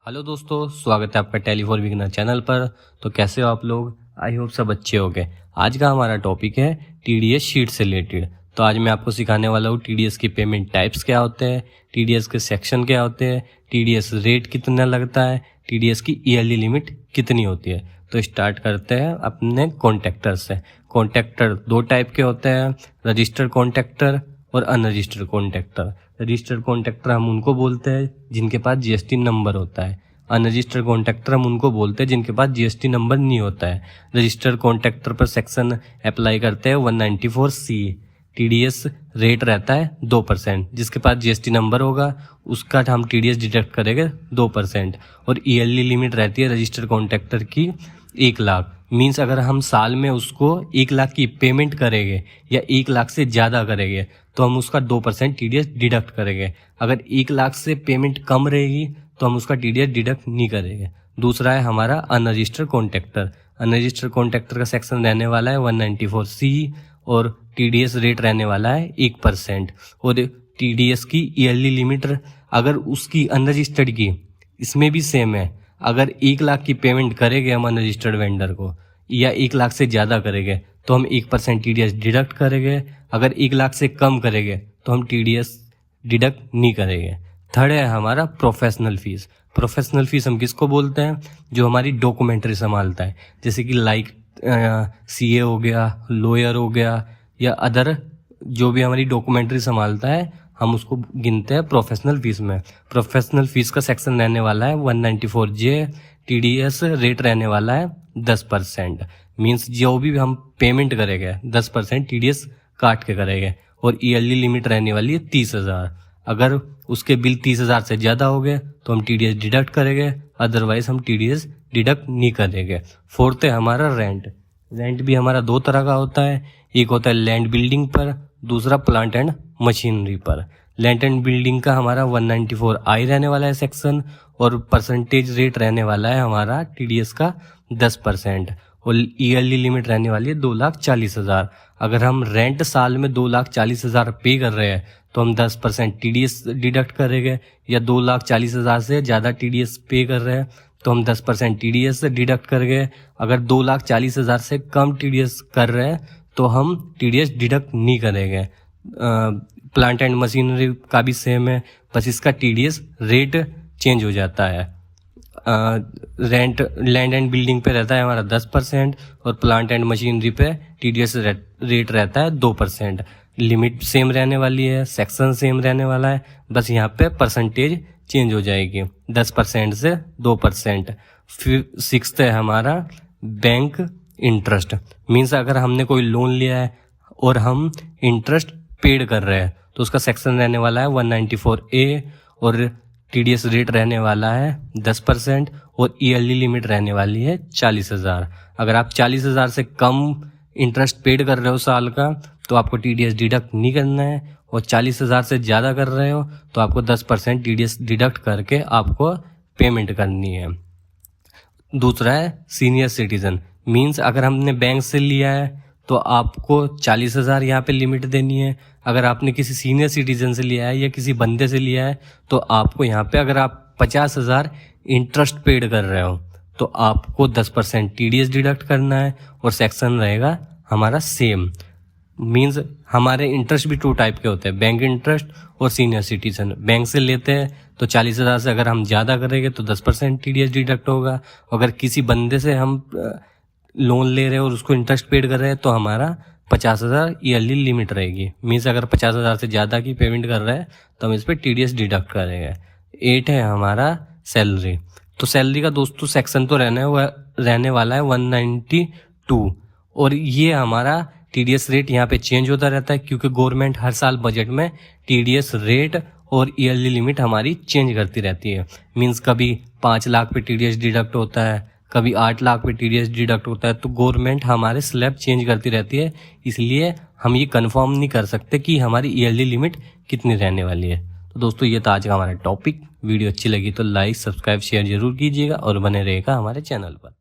Hello दोस्तों, स्वागत है आपका टैली फॉर बिगिनर चैनल पर। तो कैसे हो आप लोग? आई होप सब अच्छे होंगे। आज का हमारा टॉपिक है टीडीएस शीट से रिलेटेड। तो आज मैं आपको सिखाने वाला हूँ टीडीएस की पेमेंट टाइप्स क्या होते हैं, टीडीएस के सेक्शन क्या होते हैं, टीडीएस रेट कितना लगता है, टीडीएस की ईयरली लिमिट कितनी होती है। तो स्टार्ट करते हैं अपने कॉन्ट्रैक्टर से। कॉन्ट्रैक्टर दो टाइप के होते हैं, रजिस्टर्ड कॉन्ट्रैक्टर और अनरजिस्टर्ड कॉन्ट्रैक्टर। रजिस्टर्ड कॉन्ट्रैक्टर हम उनको बोलते हैं जिनके पास जीएसटी नंबर होता है। अनरजिस्टर्ड कॉन्ट्रैक्टर हम उनको बोलते हैं जिनके पास जीएसटी नंबर नहीं होता है। रजिस्टर्ड कॉन्ट्रैक्टर पर सेक्शन अप्लाई करते हैं 194C। टीडीएस रेट रहता है 2%। जिसके पास जीएसटी नंबर होगा उसका हम टीडीएस डिडक्ट करेंगे 2%। और ईयरली लिमिट रहती है रजिस्टर्ड कॉन्ट्रैक्टर की 1 लाख। मीन्स अगर हम साल में उसको 1 लाख की पेमेंट करेंगे या 1 लाख से ज़्यादा करेंगे तो हम उसका 2% टीडीएस डिडक्ट करेंगे। अगर 1 लाख से पेमेंट कम रहेगी तो हम उसका टीडीएस डिडक्ट नहीं करेंगे। दूसरा है हमारा अनरजिस्टर्ड कॉन्ट्रैक्टर। अनरजिस्टर्ड कॉन्ट्रैक्टर का सेक्शन रहने वाला है 194C और टीडीएस रेट रहने वाला है 1%। और टीडीएस की ईयरली लिमिट अगर उसकी अनरजिस्टर्ड की इसमें भी सेम है। अगर 1 लाख की पेमेंट करेंगे हम अनरजिस्टर्ड वेंडर को या 1 लाख से ज़्यादा करेंगे तो हम 1% टीडीएस डिडक्ट करेंगे। अगर 1 लाख से कम करेंगे तो हम टीडीएस डिडक्ट नहीं करेंगे। थर्ड है हमारा प्रोफेशनल फीस। प्रोफेशनल फीस हम किसको बोलते हैं? जो हमारी डॉक्यूमेंट्री संभालता है, जैसे कि लाइक सीए हो गया, लॉयर हो गया या अदर जो भी हमारी डॉक्यूमेंट्री संभालता है हम उसको गिनते हैं प्रोफेशनल फीस में। प्रोफेशनल फीस का सेक्शन रहने वाला है 194J। टीडीएस रेट रहने वाला है 10%। मीन्स जो भी हम पेमेंट करेंगे 10% टीडीएस काट के करेंगे। और ईयरली लिमिट रहने वाली है 30,000। अगर उसके बिल 30,000 से ज़्यादा हो गए तो हम टीडीएस डिडक्ट करेंगे, अदरवाइज हम टीडीएस डिडक्ट नहीं करेंगे। फोर्थ है हमारा रेंट। रेंट भी हमारा 2 तरह का होता है। एक होता है लैंड बिल्डिंग पर, दूसरा प्लांट एंड मशीनरी पर। लैंड एंड बिल्डिंग का हमारा 194I रहने वाला है सेक्शन और परसेंटेज रेट रहने वाला है हमारा टीडीएस का 10%। और ईयरली लिमिट रहने वाली है 2,40,000। अगर हम रेंट साल में 2,40,000 पे कर रहे हैं तो हम 10% टीडीएस डिडक्ट करेंगे, या 2,40,000 से ज़्यादा टीडीएस पे कर रहे हैं तो हम 10% टीडीएस डिडक्ट करेंगे। अगर 2,40,000 से कम टीडीएस कर रहे हैं तो हम टीडीएस डिडक्ट नहीं करेंगे। प्लांट एंड मशीनरी का भी सेम है, बस इसका टीडीएस रेट चेंज हो जाता है। रेंट लैंड एंड बिल्डिंग पे रहता है हमारा 10% और प्लांट एंड मशीनरी पे टीडीएस रेट रहता है 2%। लिमिट सेम रहने वाली है, सेक्शन सेम रहने वाला है, बस यहाँ पे परसेंटेज चेंज हो जाएगी 10% से 2%। फिर सिक्स्थ है हमारा बैंक इंटरेस्ट। मीन्स अगर हमने कोई लोन लिया है और हम इंटरेस्ट पेड कर रहे हैं तो उसका सेक्शन रहने वाला है 194A और टीडीएस रेट रहने वाला है 10% और ईयरली लिमिट रहने वाली है 40,000। अगर आप 40,000 से कम इंटरेस्ट पेड कर रहे हो साल का तो आपको टीडीएस डिडक्ट नहीं करना है, और 40,000 से ज़्यादा कर रहे हो तो आपको 10% टीडीएस डिडक्ट करके आपको पेमेंट करनी है। दूसरा है सीनियर सिटीजन। मीन्स अगर हमने बैंक से लिया है तो आपको 40,000 यहाँ पे लिमिट देनी है। अगर आपने किसी सीनियर सिटीजन से लिया है या किसी बंदे से लिया है तो आपको यहाँ पे अगर आप 50,000 इंटरेस्ट पेड कर रहे हो तो आपको 10% टीडीएस डिडक्ट करना है और सेक्शन रहेगा हमारा सेम। मीन्स हमारे इंटरेस्ट भी 2 टाइप के होते हैं, बैंक इंटरेस्ट और सीनियर सिटीजन। बैंक से लेते हैं तो 40,000 से अगर हम ज़्यादा करेंगे तो 10% टीडीएस डिडक्ट होगा। अगर किसी बंदे से हम लोन ले रहे हैं और उसको इंटरेस्ट पेड कर रहे हैं तो हमारा 50,000 ईयरली लिमिट रहेगी। मीन्स अगर 50,000 से ज़्यादा की पेमेंट कर रहे हैं तो हम इस पर टीडीएस डिडक्ट करेंगे। 8 है हमारा सैलरी। तो सैलरी का दोस्तों सेक्शन तो रहने वाला है 192 और ये हमारा टीडीएस रेट यहाँ पे चेंज होता रहता है क्योंकि गवर्नमेंट हर साल बजट में टीडीएस रेट और ईयरली लिमिट हमारी चेंज करती रहती है। मीन्स कभी 5 लाख पे टीडीएस डिडक्ट होता है, कभी 8 लाख पे टीडीएस डिडक्ट होता है। तो गवर्नमेंट हमारे स्लैब चेंज करती रहती है, इसलिए हम ये कंफर्म नहीं कर सकते कि हमारी ईयरली लिमिट कितनी रहने वाली है। तो दोस्तों ये था आज का हमारा टॉपिक। वीडियो अच्छी लगी तो लाइक, सब्सक्राइब, शेयर जरूर कीजिएगा और बने रहेगा हमारे चैनल पर।